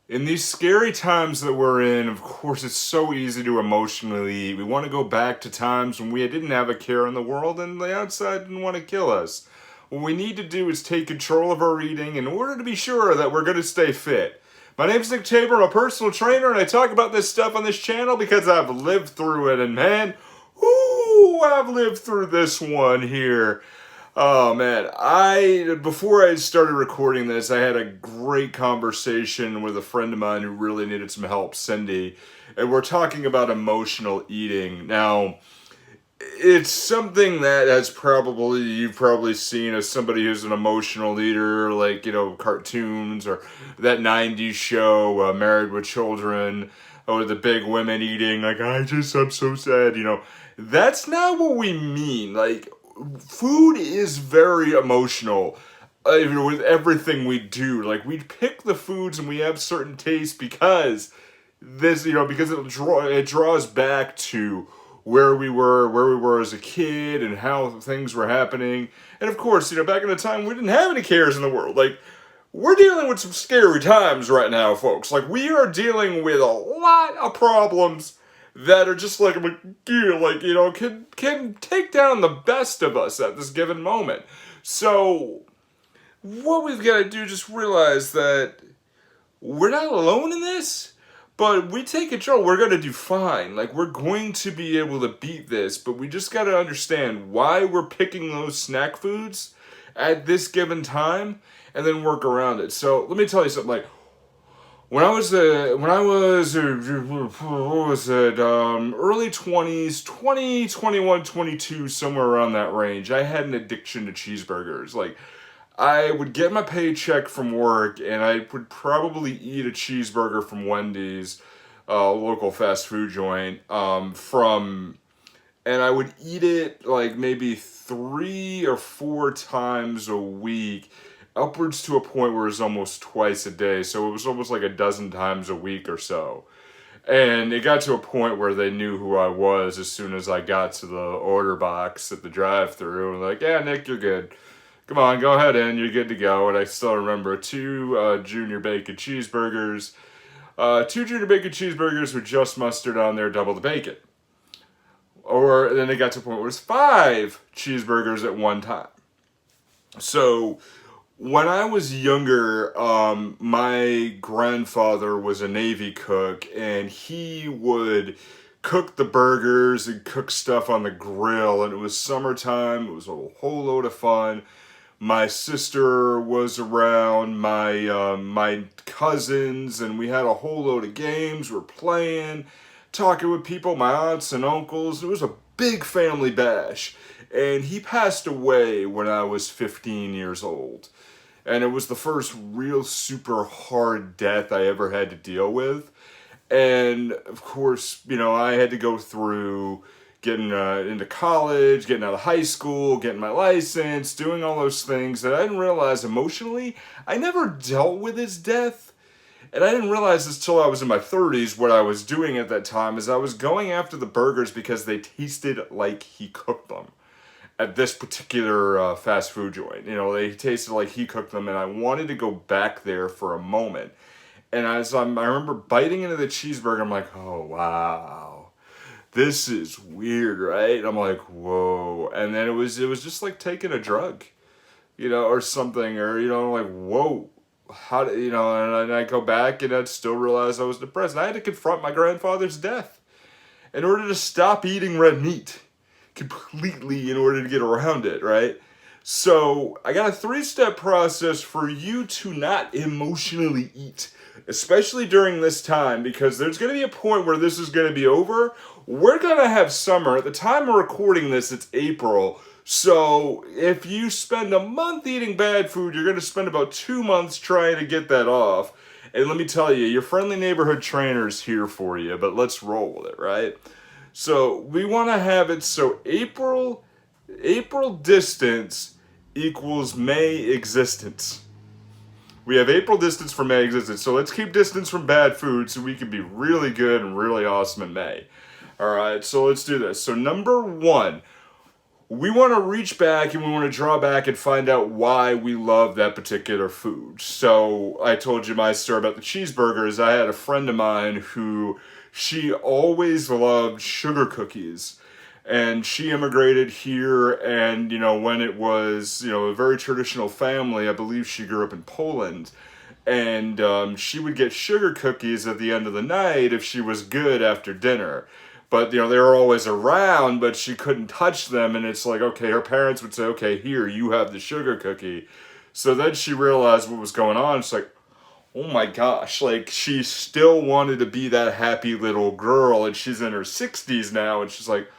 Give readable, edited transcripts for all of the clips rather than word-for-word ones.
In these scary times that we're in, of course, it's so easy to emotionally eat. We want to go back to times when we didn't have a care in the world and the outside didn't want to kill us. What we need to do is take control of our eating in order to be sure that we're going to stay fit. My name's Nick Tabor, I'm a personal trainer, and I talk about this stuff on this channel because I've lived through it, and man, ooh, I've lived through this one here. Oh man, before I started recording this, I had a great conversation with a friend of mine who really needed some help, Cindy, and we're talking about emotional eating. Now, it's something that you've probably seen as somebody who's an emotional eater, like, cartoons or that 90s show, Married with Children, or the big women eating, like, I'm so sad, That's not what we mean. Like, food is very emotional. With everything we do, like we pick the foods and we have certain tastes because because it draws back to where we were as a kid and how things were happening. And of course, back in the time we didn't have any cares in the world. Like, we're dealing with some scary times right now, folks. Like, we are dealing with a lot of problems that are just like, can take down the best of us at this given moment. So, what we've got to do is just realize that we're not alone in this, but we take control. We're going to do fine. Like, we're going to be able to beat this, but we just got to understand why we're picking those snack foods at this given time and then work around it. So, let me tell you something. Like, what was it, early 20s, 20, 21, 22, somewhere around that range, I had an addiction to cheeseburgers. Like, I would get my paycheck from work and I would probably eat a cheeseburger from Wendy's, local fast food joint, and I would eat it like maybe 3 or 4 times a week, upwards to a point where it was almost twice a day. So it was almost like a dozen times a week or so. And it got to a point where they knew who I was as soon as I got to the order box at the drive-thru. And like, yeah, Nick, you're good. Come on, go ahead in. You're good to go. And I still remember two junior bacon cheeseburgers. Two junior bacon cheeseburgers with just mustard on there, double the bacon. Or then it got to a point where it was 5 cheeseburgers at one time. So when I was younger, my grandfather was a Navy cook, and he would cook the burgers and cook stuff on the grill, and it was summertime. It was a whole load of fun. My sister was around, my cousins, and we had a whole load of games. We're playing, talking with people, my aunts and uncles. It was a big family bash, and he passed away when I was 15 years old. And it was the first real super hard death I ever had to deal with. And of course, I had to go through getting into college, getting out of high school, getting my license, doing all those things that I didn't realize emotionally. I never dealt with his death. And I didn't realize this till I was in my 30s. What I was doing at that time is I was going after the burgers because they tasted like he cooked them at this particular fast food joint. They tasted like he cooked them, and I wanted to go back there for a moment. And I remember biting into the cheeseburger. I'm like, oh, wow, this is weird, right? And I'm like, whoa. And then it was just like taking a drug, or something, or, like, whoa. How do, and I go back and I'd still realize I was depressed. And I had to confront my grandfather's death in order to stop eating red meat completely, in order to get around it, right? So I got a 3-step process for you to not emotionally eat, especially during this time, because there's going to be a point where this is going to be over. We're going to have summer. At the time of recording this, it's April. So if you spend a month eating bad food, you're going to spend about 2 months trying to get that off. And let me tell you, your friendly neighborhood trainer is here for you, but let's roll with it, right? So we want to have it so April distance equals May existence. We have April distance for May existence. So let's keep distance from bad food so we can be really good and really awesome in May. All right, so let's do this. So number 1, we want to reach back and we want to draw back and find out why we love that particular food. So I told you my story about the cheeseburgers. I had a friend of mine who she always loved sugar cookies. And she immigrated here, and when it was a very traditional family, I believe she grew up in Poland, and she would get sugar cookies at the end of the night if she was good after dinner. But they were always around, but she couldn't touch them, and it's like, okay, her parents would say, okay, here, you have the sugar cookie. So then she realized what was going on. It's like, oh my gosh, like she still wanted to be that happy little girl, and she's in her 60s now, and she's like,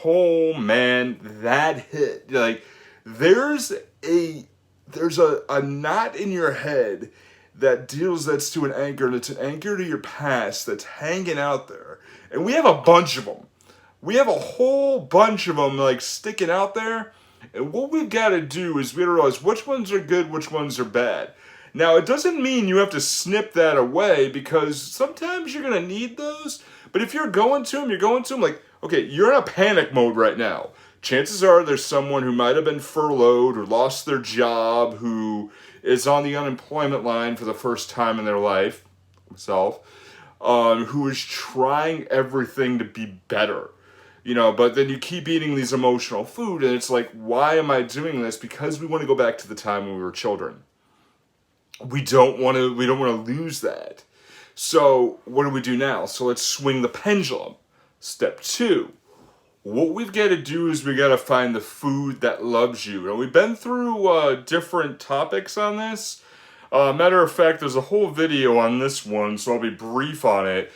oh man, that hit. Like there's a knot in your head that's to an anchor, and it's an anchor to your past that's hanging out there. And we have a bunch of them. We have a whole bunch of them like sticking out there. And what we've got to do is we got to realize which ones are good, which ones are bad. Now, it doesn't mean you have to snip that away, because sometimes you're going to need those. But if you're going to them, like, okay, you're in a panic mode right now. Chances are there's someone who might have been furloughed or lost their job, who is on the unemployment line for the first time in their life, myself, who is trying everything to be better. But then you keep eating these emotional food, and it's like, why am I doing this? Because we want to go back to the time when we were children. We don't want to lose that. So what do we do now? So let's swing the pendulum. Step 2. What we've got to do is we got to find the food that loves you. And we've been through different topics on this. Matter of fact, there's a whole video on this one, so I'll be brief on it.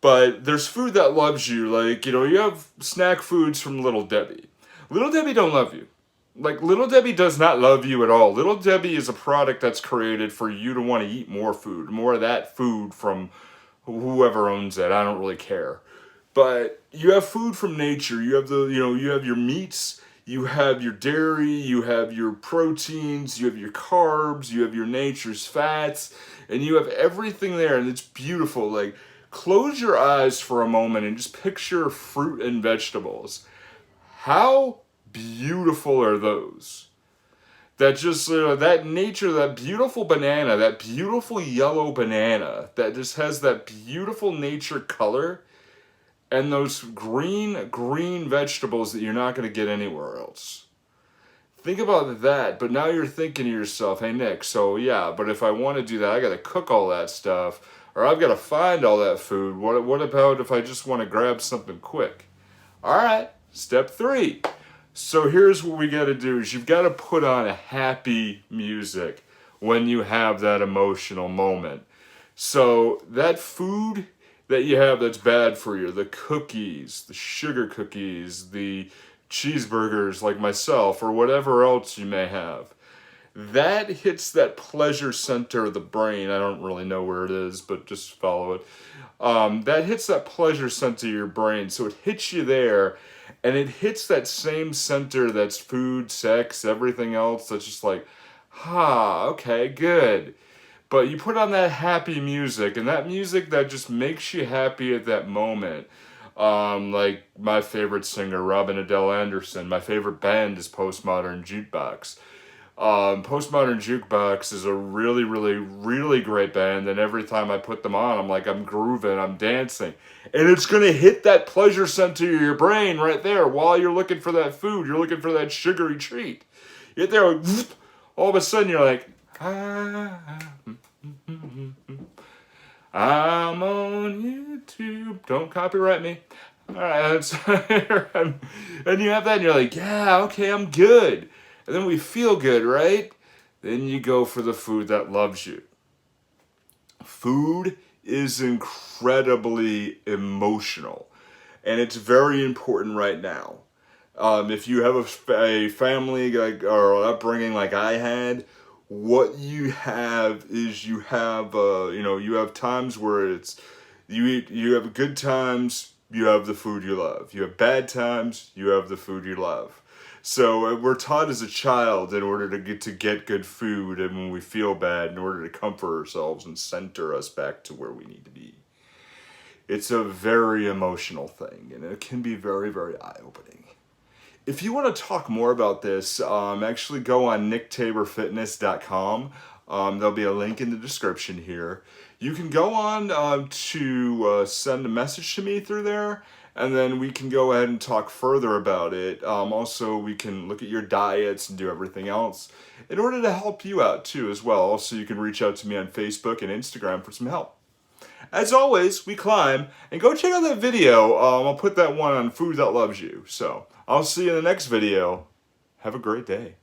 But there's food that loves you. Like, you have snack foods from Little Debbie. Little Debbie don't love you. Like, Little Debbie does not love you at all. Little Debbie is a product that's created for you to want to eat more food. More of that food from whoever owns it. I don't really care. But you have food from nature. You have you have your meats, you have your dairy, you have your proteins, you have your carbs, you have your nature's fats, and you have everything there, and it's beautiful. Like, close your eyes for a moment and just picture fruit and vegetables. How beautiful are those? That just that nature, that beautiful banana, that beautiful yellow banana that just has that beautiful nature color, and those green vegetables that you're not going to get anywhere else. Think about that. But now you're thinking to yourself, hey Nick, so yeah, but if I want to do that, I got to cook all that stuff, or I've got to find all that food. What about if I just want to grab something quick? All right, step 3. So here's what we got to do is you've got to put on a happy music when you have that emotional moment. So that food that you have that's bad for you, the cookies, the sugar cookies, the cheeseburgers like myself, or whatever else you may have, that hits that pleasure center of the brain. I don't really know where it is, but just follow it. That hits that pleasure center of your brain. So it hits you there, and it hits that same center that's food, sex, everything else. That's just like, okay, good. But you put on that happy music, and that music that just makes you happy at that moment. Like my favorite singer, Robin Adele Anderson. My favorite band is Postmodern Jukebox. Postmodern Jukebox is a really, really, really great band, and every time I put them on, I'm grooving, I'm dancing. And it's going to hit that pleasure center of your brain right there while you're looking for that food, you're looking for that sugary treat. You get there, like, all of a sudden you're like, I'm on YouTube. Don't copyright me. All right, and you have that, and you're like, yeah, okay, I'm good. And then we feel good, right? Then you go for the food that loves you. Food is incredibly emotional, and it's very important right now. If you have a family or upbringing like I had, what you have is you have times where you have good times, you have the food you love. You have bad times, you have the food you love. So we're taught as a child in order to get good food, and when we feel bad, in order to comfort ourselves and center us back to where we need to be. It's a very emotional thing, and it can be very, very eye-opening. If you want to talk more about this, actually go on nicktaberfitness.com. There'll be a link in the description here. You can go on to send a message to me through there, and then we can go ahead and talk further about it. Also, we can look at your diets and do everything else in order to help you out too as well. Also, you can reach out to me on Facebook and Instagram for some help. As always, we climb, and go check out that video. I'll put that one on Food That Loves You. So, I'll see you in the next video. Have a great day.